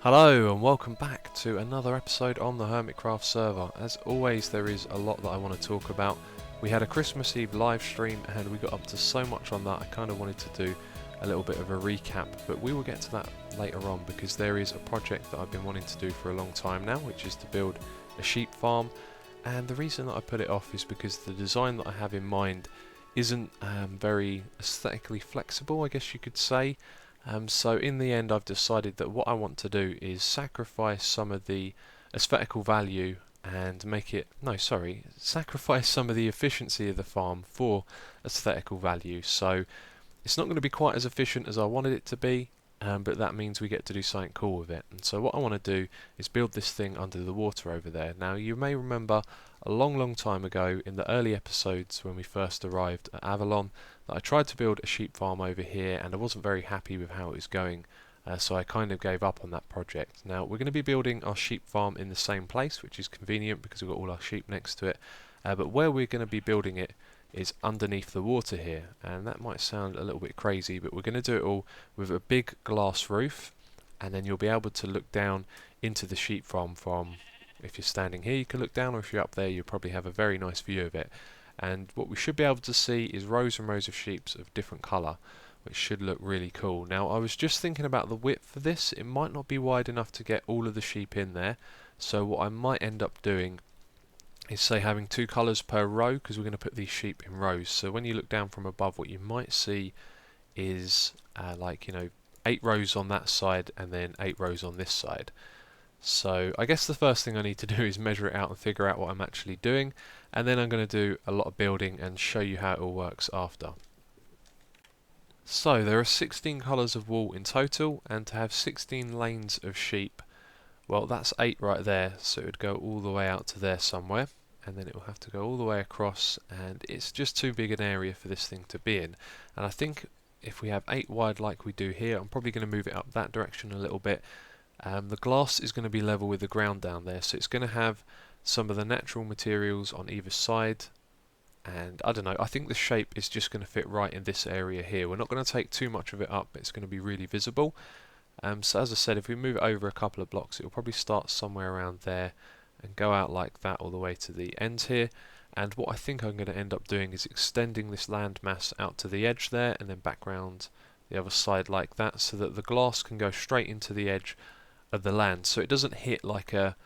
Hello and welcome back to another episode on the Hermitcraft server. As always, there is a lot that I want to talk about. We had a Christmas Eve live stream and we got up to so much on that I kind of wanted to do a little bit of a recap, but we will get to that later on because there is a project that I've been wanting to do for a long time now, which is to build a sheep farm. And the reason that I put it off is because the design that I have in mind isn't very aesthetically flexible, I guess you could say. So in the end I've decided that what I want to do is sacrifice some of the aesthetical value and sacrifice some of the efficiency of the farm for aesthetical value. So it's not going to be quite as efficient as I wanted it to be, but that means we get to do something cool with it. And so what I want to do is build this thing under the water over there. Now you may remember a long time ago in the early episodes when we first arrived at Avalon that I tried to build a sheep farm over here and I wasn't very happy with how it was going, so I kind of gave up on that project. Now we're going to be building our sheep farm in the same place, which is convenient because we've got all our sheep next to it, but where we're going to be building it is underneath the water here, and that might sound a little bit crazy, but we're going to do it all with a big glass roof, and then you'll be able to look down into the sheep farm from, if you're standing here you can look down, or if you're up there you'll probably have a very nice view of it. And what we should be able to see is rows and rows of sheep of different colour, which should look really cool. Now I was just thinking about the width for this. It might not be wide enough to get all of the sheep in there, so what I might end up doing is say having two colours per row, because we're going to put these sheep in rows. So when you look down from above, what you might see is 8 rows on that side and then 8 rows on this side. So I guess the first thing I need to do is measure it out and figure out what I'm actually doing, and then I'm going to do a lot of building and show you how it all works after. So there are 16 colours of wool in total, and to have 16 lanes of sheep, well that's 8 right there, so it would go all the way out to there somewhere, and then it will have to go all the way across, and it's just too big an area for this thing to be in. And I think if we have 8 wide like we do here, I'm probably going to move it up that direction a little bit. The glass is going to be level with the ground down there, so it's going to have some of the natural materials on either side, and I don't know, I think the shape is just going to fit right in this area here. We're not going to take too much of it up, but it's going to be really visible. So as I said, if we move it over a couple of blocks, it will probably start somewhere around there and go out like that all the way to the end here. And what I think I'm going to end up doing is extending this landmass out to the edge there and then back round the other side like that, so that the glass can go straight into the edge of the land, so it doesn't hit like a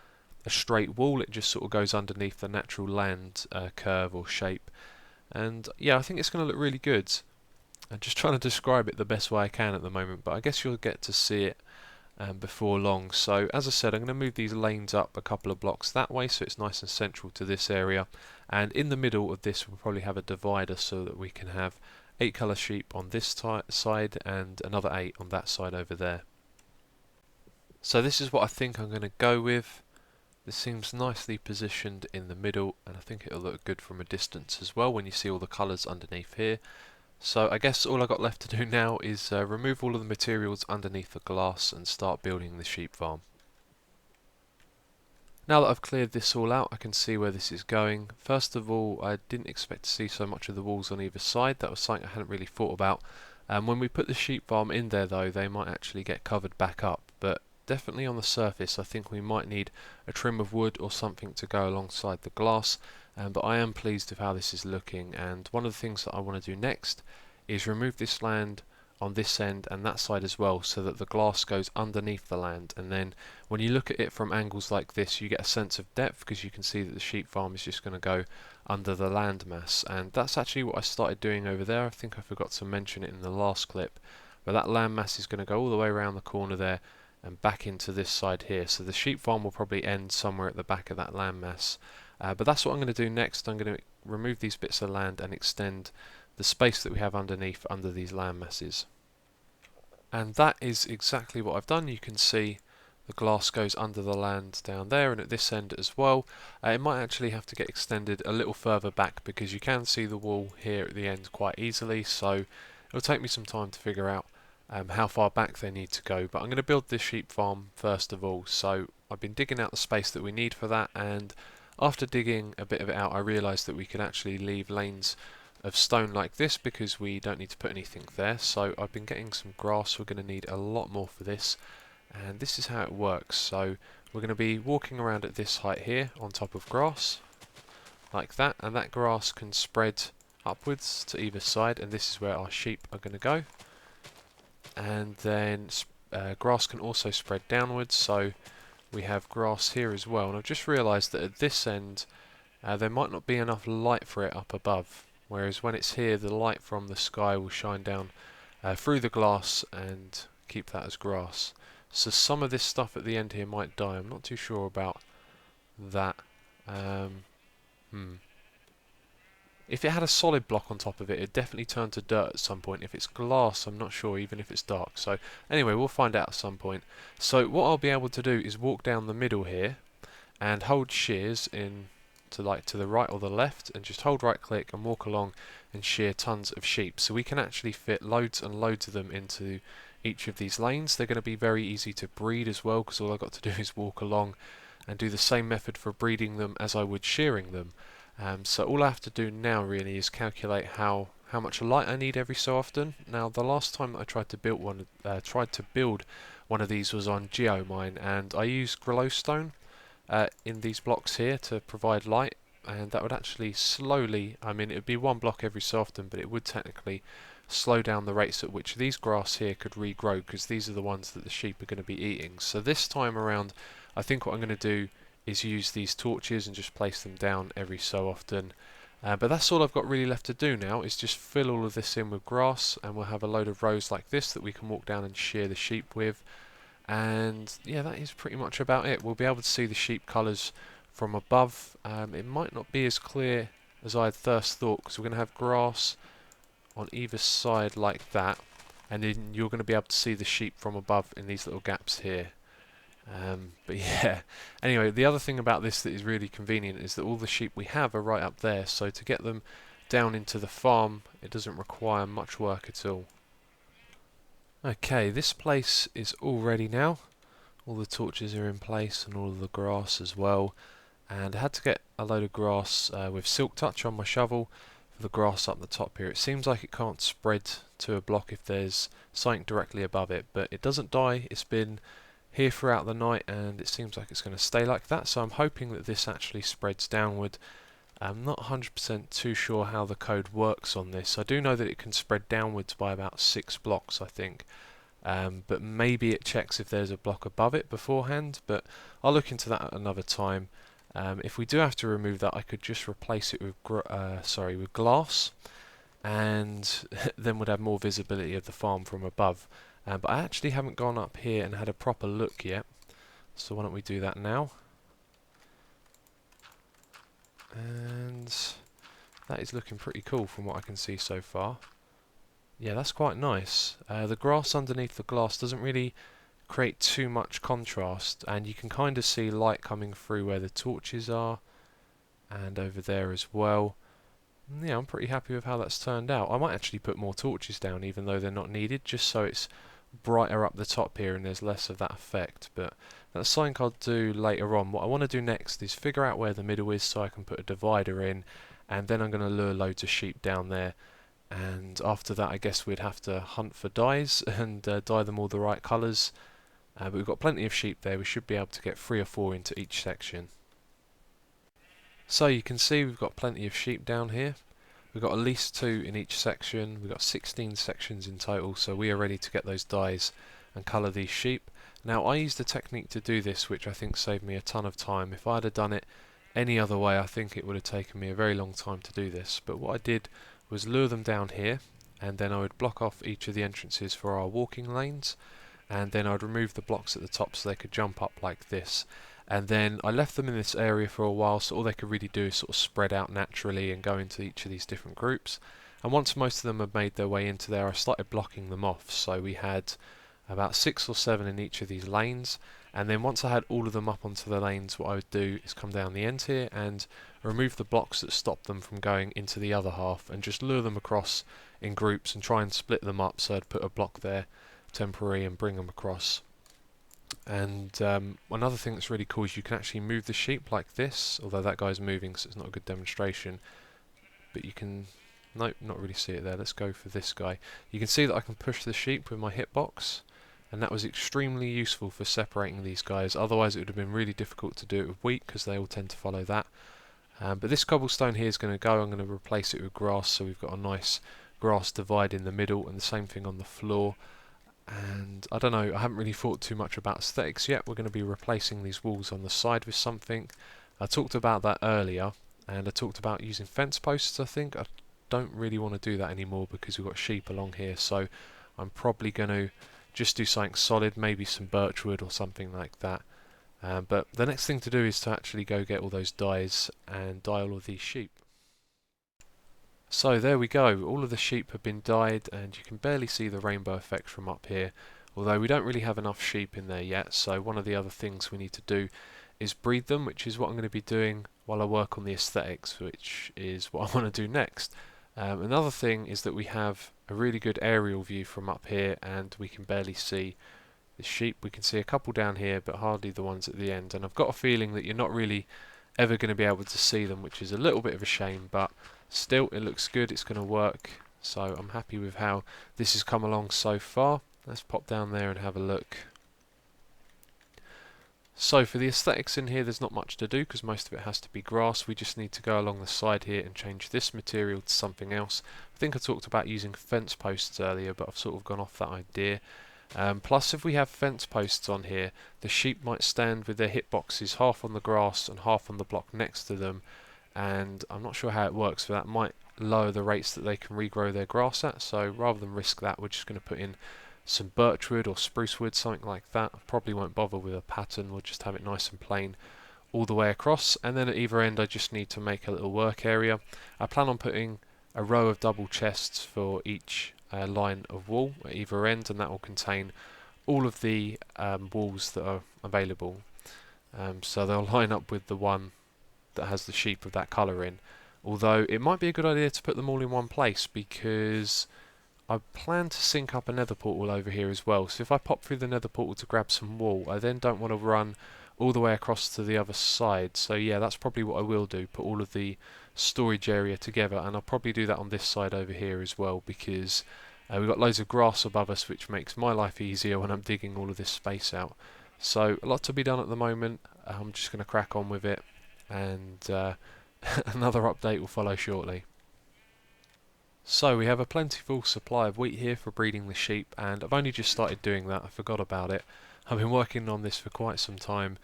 straight wall, it just sort of goes underneath the natural land curve or shape. And yeah, I think it's going to look really good. I'm just trying to describe it the best way I can at the moment, but I guess you'll get to see it before long. So as I said, I'm going to move these lanes up a couple of blocks that way so it's nice and central to this area, and in the middle of this we'll probably have a divider so that we can have 8 colour sheep on this side and another 8 on that side over there. So this is what I think I'm going to go with. This seems nicely positioned in the middle, and I think it'll look good from a distance as well when you see all the colours underneath here. So I guess all I've got left to do now is remove all of the materials underneath the glass and start building the sheep farm. Now that I've cleared this all out, I can see where this is going. First of all, I didn't expect to see so much of the walls on either side. That was something I hadn't really thought about. When we put the sheep farm in there though, they might actually get covered back up, but definitely on the surface I think we might need a trim of wood or something to go alongside the glass, but I am pleased with how this is looking. And one of the things that I want to do next is remove this land on this end and that side as well, so that the glass goes underneath the land, and then when you look at it from angles like this you get a sense of depth because you can see that the sheep farm is just going to go under the land mass. And that's actually what I started doing over there. I think I forgot to mention it in the last clip, but that land mass is going to go all the way around the corner there and back into this side here, so the sheep farm will probably end somewhere at the back of that landmass. But that's what I'm going to do next. I'm going to remove these bits of land and extend the space that we have underneath under these land masses. And that is exactly what I've done. You can see the glass goes under the land down there and at this end as well. It might actually have to get extended a little further back because you can see the wall here at the end quite easily, so it'll take me some time to figure out how far back they need to go. But I'm going to build this sheep farm first of all, so I've been digging out the space that we need for that, and after digging a bit of it out I realised that we could actually leave lanes of stone like this because we don't need to put anything there. So I've been getting some grass. We're going to need a lot more for this, And this is how it works. So we're going to be walking around at this height here on top of grass, like that, and that grass can spread upwards to either side, and this is where our sheep are going to go. And then grass can also spread downwards, so we have grass here as well. And I've just realised that at this end there might not be enough light for it up above, whereas when it's here the light from the sky will shine down through the glass and keep that as grass. So some of this stuff at the end here might die. I'm not too sure about that. If it had a solid block on top of it, it'd definitely turn to dirt at some point. If it's glass, I'm not sure, even if it's dark. So anyway, we'll find out at some point. So what I'll be able to do is walk down the middle here and hold shears in to the right or the left, and just hold right click and walk along and shear tons of sheep. So we can actually fit loads and loads of them into each of these lanes. They're going to be very easy to breed as well, because all I've got to do is walk along and do the same method for breeding them as I would shearing them. So all I have to do now really is calculate how much light I need every so often. Now the last time that I tried to build one of these was on GeoMine, and I used glowstone in these blocks here to provide light, and that would actually slowly, I mean it would be one block every so often, but it would technically slow down the rates at which these grass here could regrow, because these are the ones that the sheep are going to be eating. So this time around I think what I'm going to do is use these torches and just place them down every so often. But that's all I've got really left to do now, is just fill all of this in with grass, and we'll have a load of rows like this that we can walk down and shear the sheep with. And yeah, that is pretty much about it. We'll be able to see the sheep colours from above. It might not be as clear as I had first thought, because we're going to have grass on either side like that, and then you're going to be able to see the sheep from above in these little gaps here. But yeah, anyway, the other thing about this that is really convenient is that all the sheep we have are right up there, so to get them down into the farm it doesn't require much work at all. Okay, this place is all ready now. All the torches are in place and all of the grass as well, and I had to get a load of grass with silk touch on my shovel for the grass up the top here. It seems like it can't spread to a block if there's something directly above it, but it doesn't die. It's been here throughout the night and it seems like it's going to stay like that, so I'm hoping that this actually spreads downward. I'm not 100% too sure how the code works on this. I do know that it can spread downwards by about 6 blocks I think, but maybe it checks if there's a block above it beforehand, but I'll look into that at another time. If we do have to remove that, I could just replace it with with glass, and then we'd have more visibility of the farm from above. But I actually haven't gone up here and had a proper look yet, so why don't we do that now. And that is looking pretty cool from what I can see so far. Yeah, that's quite nice. The grass underneath the glass doesn't really create too much contrast, and you can kind of see light coming through where the torches are and over there as well. Yeah, I'm pretty happy with how that's turned out. I might actually put more torches down even though they're not needed, just so it's brighter up the top here and there's less of that effect, but that's something I'll do later on. What I want to do next is figure out where the middle is so I can put a divider in, and then I'm going to lure loads of sheep down there, and after that I guess we'd have to hunt for dyes and dye them all the right colours, but we've got plenty of sheep there. We should be able to get 3 or 4 into each section. So you can see we've got plenty of sheep down here. We've got at least 2 in each section. We've got 16 sections in total, so we are ready to get those dyes and colour these sheep. Now I used a technique to do this which I think saved me a ton of time. If I'd have done it any other way I think it would have taken me a very long time to do this, but what I did was lure them down here, and then I would block off each of the entrances for our walking lanes, and then I'd remove the blocks at the top so they could jump up like this. And then I left them in this area for a while, so all they could really do is sort of spread out naturally and go into each of these different groups. And once most of them had made their way into there, I started blocking them off. So we had about 6 or 7 in each of these lanes, and then once I had all of them up onto the lanes, what I would do is come down the end here and remove the blocks that stop them from going into the other half, and just lure them across in groups and try and split them up. So I'd put a block there temporary and bring them across. And another thing that's really cool is you can actually move the sheep like this, although that guy's moving so it's not a good demonstration, but you can, nope, not really see it there. Let's go for this guy. You can see that I can push the sheep with my hitbox, and that was extremely useful for separating these guys. Otherwise it would have been really difficult to do it with wheat because they all tend to follow that. But this cobblestone here is going to go. I'm going to replace it with grass, so we've got a nice grass divide in the middle, and the same thing on the floor. And I don't know, I haven't really thought too much about aesthetics yet. We're going to be replacing these walls on the side with something. I talked about that earlier, and I talked about using fence posts. I think I don't really want to do that anymore because we've got sheep along here, so I'm probably going to just do something solid, maybe some birch wood or something like that. But the next thing to do is to actually go get all those dyes and dye all of these sheep. So there we go, all of the sheep have been dyed, and you can barely see the rainbow effect from up here, although we don't really have enough sheep in there yet. So one of the other things we need to do is breed them, which is what I'm going to be doing while I work on the aesthetics, which is what I want to do next. Another thing is that we have a really good aerial view from up here, and we can barely see the sheep. We can see a couple down here, but hardly the ones at the end, and I've got a feeling that you're not really ever going to be able to see them, which is a little bit of a shame, but still it looks good, it's going to work, so I'm happy with how this has come along so far. Let's pop down there and have a look. So for the aesthetics in here, there's not much to do because most of it has to be grass. We just need to go along the side here and change this material to something else. I think I talked about using fence posts earlier, but I've sort of gone off that idea. Plus, if we have fence posts on here, the sheep might stand with their hitboxes half on the grass and half on the block next to them, and I'm not sure how it works, but that might lower the rates that they can regrow their grass at. So rather than risk that, we're just going to put in some birchwood or spruce wood, something like that. I probably won't bother with a pattern, we'll just have it nice and plain all the way across, and then at either end I just need to make a little work area. I plan on putting a row of double chests for each line of wall at either end, and that will contain all of the walls that are available. So they'll line up with the one that has the sheep of that colour in, although it might be a good idea to put them all in one place because I plan to sync up a nether portal over here as well. So if I pop through the nether portal to grab some wool, I then don't want to run all the way across to the other side. So yeah, that's probably what I will do, put all of the storage area together, and I'll probably do that on this side over here as well, because we've got loads of grass above us, which makes my life easier when I'm digging all of this space out. So a lot to be done at the moment. I'm just going to crack on with it, and another update will follow shortly. So we have a plentiful supply of wheat here for breeding the sheep, and I've only just started doing that. I forgot about it. I've been working on this for quite some time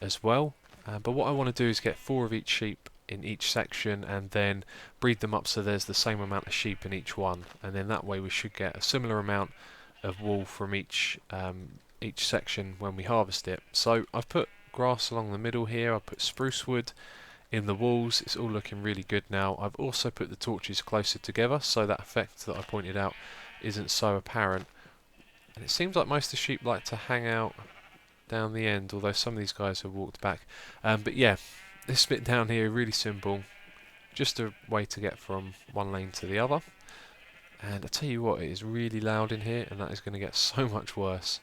as well, but what I want to do is get 4 of each sheep in each section and then breed them up so there's the same amount of sheep in each one, and then that way we should get a similar amount of wool from each section when we harvest it. So I've put grass along the middle here, I've put spruce wood in the walls, it's all looking really good now. I've also put the torches closer together so that effect that I pointed out isn't so apparent. And it seems like most of the sheep like to hang out down the end, although some of these guys have walked back. But yeah, this bit down here, really simple. Just a way to get from one lane to the other. And I tell you what, it is really loud in here, and that is going to get so much worse.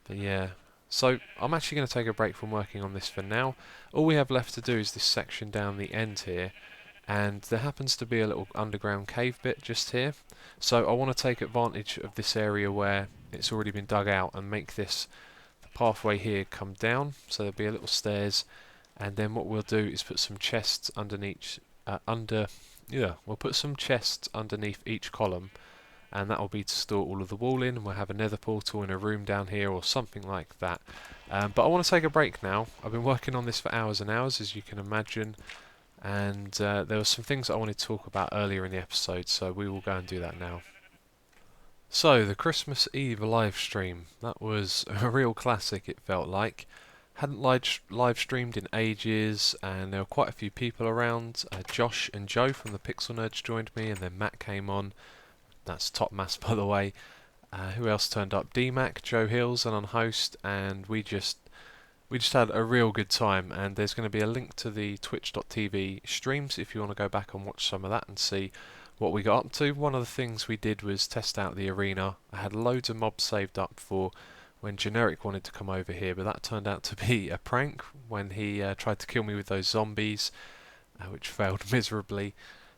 But yeah, so I'm actually going to take a break from working on this for now. All we have left to do is this section down the end here. And there happens to be a little underground cave bit just here, so I want to take advantage of this area where it's already been dug out and make this the pathway here come down, so there'll be a little stairs, and then what we'll do is put some chests underneath we'll put some chests underneath each column, and that will be to store all of the wool in, and we'll have a nether portal in a room down here or something like that. But I want to take a break now. I've been working on this for hours and hours, as you can imagine. And there were some things I wanted to talk about earlier in the episode, so we will go and do that now. So, the Christmas Eve live stream. That was a real classic, it felt like. Hadn't live streamed in ages, and there were quite a few people around. Josh and Joe from the Pixel Nerds joined me, and then Matt came on. That's Top Mass, by the way. Who else turned up? D-Mac, Joe Hills, and on host, and we just had a real good time. And there's going to be a link to the twitch.tv streams if you want to go back and watch some of that and see what we got up to. One of the things we did was test out the arena. I had loads of mobs saved up for when Generic wanted to come over here, but that turned out to be a prank when he tried to kill me with those zombies, which failed miserably.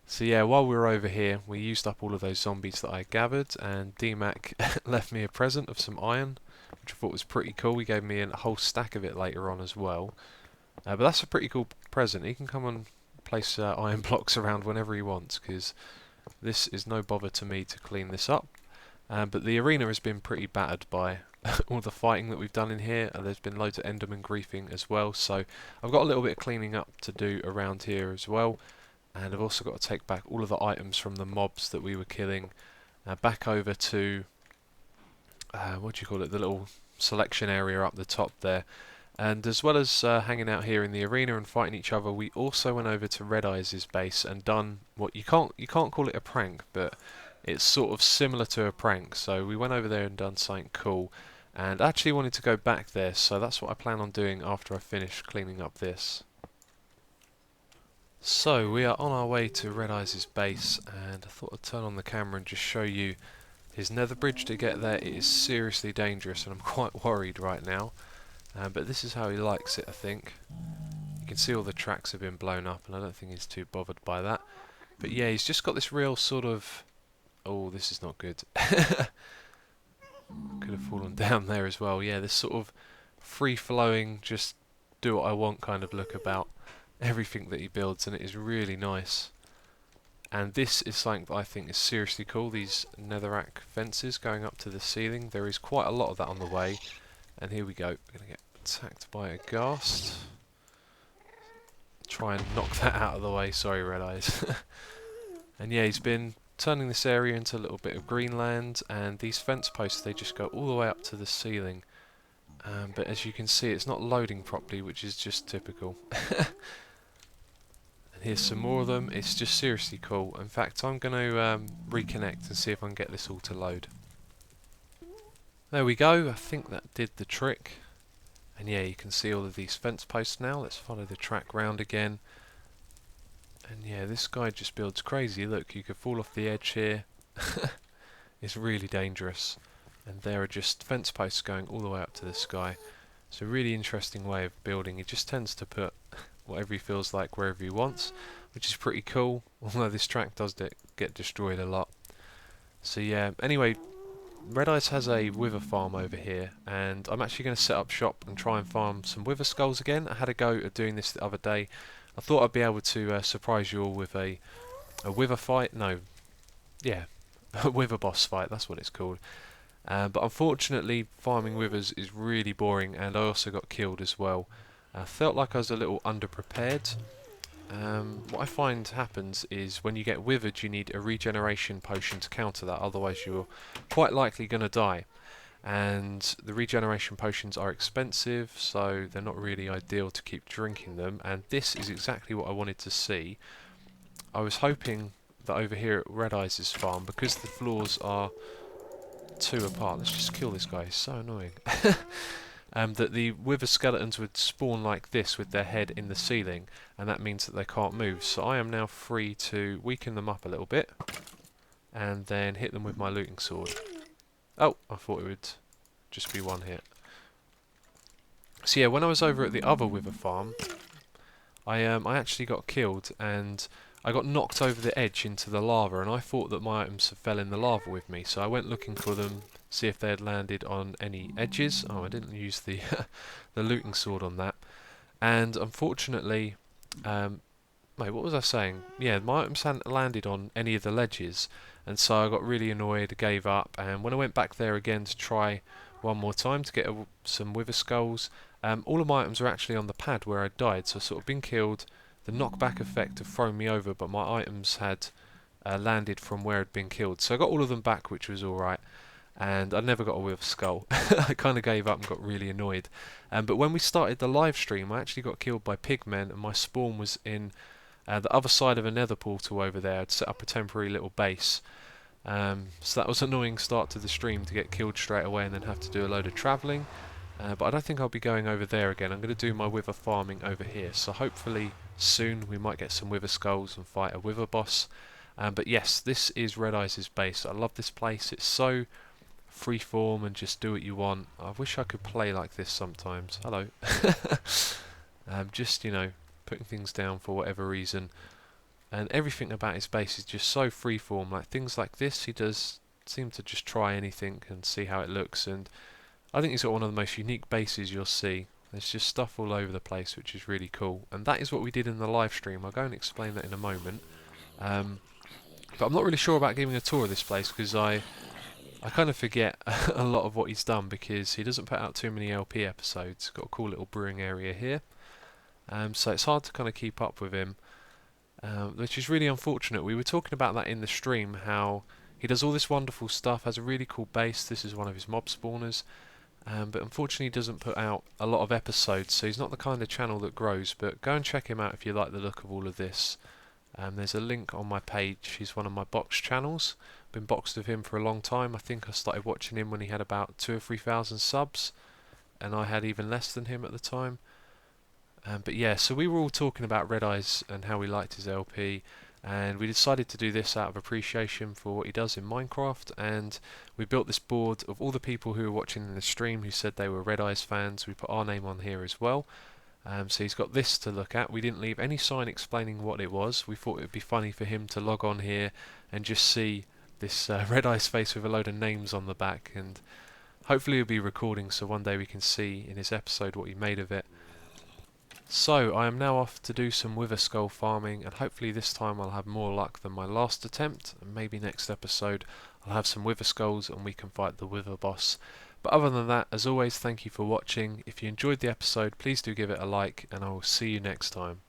So yeah, while we were over here, we used up all of those zombies that I gathered, and DMAC left me a present of some iron, which I thought was pretty cool. He gave me a whole stack of it later on as well. But that's a pretty cool present. He can come and place iron blocks around whenever he wants, because this is no bother to me to clean this up. But the arena has been pretty battered by all the fighting that we've done in here. There's been loads of Enderman griefing as well, so I've got a little bit of cleaning up to do around here as well. And I've also got to take back all of the items from the mobs that we were killing back over to, what do you call it, the little selection area up the top there. And as well as hanging out here in the arena and fighting each other, we also went over to RedEyes' base and done what you can't call it a prank, but it's sort of similar to a prank. So we went over there and done something cool, and I actually wanted to go back there, so that's what I plan on doing after I finish cleaning up this. So we are on our way to RedEyes' base, and I thought I'd turn on the camera and just show you his nether bridge to get there. It is seriously dangerous, and I'm quite worried right now. But this is how he likes it, I think. You can see all the tracks have been blown up, and I don't think he's too bothered by that. But yeah, he's just got this real sort of... Oh, this is not good. Could have fallen down there as well. Yeah, this sort of free-flowing, just do what I want kind of look about everything that he builds, and it is really nice. And this is something that I think is seriously cool, these netherrack fences going up to the ceiling. There is quite a lot of that on the way. And here we go, we're going to get attacked by a ghast. Try and knock that out of the way, sorry RedEyes. And yeah, he's been turning this area into a little bit of greenland, and these fence posts, they just go all the way up to the ceiling. But as you can see, it's not loading properly, which is just typical. And here's some more of them. It's just seriously cool. In fact, I'm going to reconnect and see if I can get this all to load. There we go. I think that did the trick. And yeah, you can see all of these fence posts now. Let's follow the track round again. And yeah, this guy just builds crazy. Look, you could fall off the edge here. It's really dangerous. And there are just fence posts going all the way up to the sky. It's a really interesting way of building. He just tends to put whatever he feels like wherever he wants, which is pretty cool, although this track does get destroyed a lot. So yeah, anyway, RedEyes has a wither farm over here, and I'm actually going to set up shop and try and farm some wither skulls again. I had a go at doing this the other day. I thought I'd be able to surprise you all with a wither fight. No, yeah, a wither boss fight, that's what it's called. But unfortunately, farming withers is really boring, and I also got killed as well. I felt like I was a little underprepared. What I find happens is when you get withered, you need a regeneration potion to counter that, otherwise you're quite likely going to die. And the regeneration potions are expensive, so they're not really ideal to keep drinking them, and this is exactly what I wanted to see. I was hoping that over here at RedEyes' farm, because the floors are two apart, let's just kill this guy, he's so annoying. That the wither skeletons would spawn like this with their head in the ceiling, and that means that they can't move. So I am now free to weaken them up a little bit and then hit them with my looting sword. Oh, I thought it would just be one hit. So yeah, when I was over at the other wither farm, I actually got killed, and I got knocked over the edge into the lava, and I thought that my items fell in the lava with me, so I went looking for them, see if they had landed on any edges. Oh, I didn't use the the looting sword on that. And unfortunately, wait, what was I saying? Yeah, my items hadn't landed on any of the ledges, and so I got really annoyed, gave up, and when I went back there again to try one more time to get some wither skulls, all of my items were actually on the pad where I died, so I've sort of been killed. The knockback effect had thrown me over, but my items had landed from where I'd been killed. So I got all of them back, which was alright, and I never got a wither skull. I kind of gave up and got really annoyed. But when we started the live stream, I actually got killed by pigmen, and my spawn was in the other side of a nether portal over there. I'd set up a temporary little base. So that was an annoying start to the stream, to get killed straight away and then have to do a load of travelling. But I don't think I'll be going over there again. I'm going to do my wither farming over here. So hopefully soon we might get some wither skulls and fight a wither boss. But yes, this is RedEyes' base. I love this place. It's so freeform and just do what you want. I wish I could play like this sometimes. Hello. Just, you know, putting things down for whatever reason. and everything about his base is just so freeform. Like things like this, he does seem to just try anything and see how it looks, and I think he's got one of the most unique bases you'll see. There's just stuff all over the place, which is really cool, and that is what we did in the live stream. I'll go and explain that in a moment. But I'm not really sure about giving a tour of this place because I kind of forget a lot of what he's done because he doesn't put out too many LP episodes. Got a cool little brewing area here, so it's hard to kind of keep up with him, which is really unfortunate. We were talking about that in the stream, how he does all this wonderful stuff, has a really cool base. This is one of his mob spawners, but unfortunately he doesn't put out a lot of episodes, so he's not the kind of channel that grows. But go and check him out if you like the look of all of this. There's a link on my page. He's one of my boxed channels. Been boxed with him for a long time. I think I started watching him when he had about 2,000 or 3,000 subs, and I had even less than him at the time. But yeah, so we were all talking about RedEyes and how we liked his LP, and we decided to do this out of appreciation for what he does in Minecraft. And we built this board of all the people who were watching in the stream who said they were RedEyes fans. We put our name on here as well. So he's got this to look at. We didn't leave any sign explaining what it was. We thought it would be funny for him to log on here and just see this RedEyes face with a load of names on the back, and hopefully he'll be recording so one day we can see in his episode what he made of it. So I am now off to do some wither skull farming, and hopefully this time I'll have more luck than my last attempt, and maybe next episode I'll have some wither skulls and we can fight the wither boss. But other than that, as always, thank you for watching. If you enjoyed the episode, please do give it a like, and I will see you next time.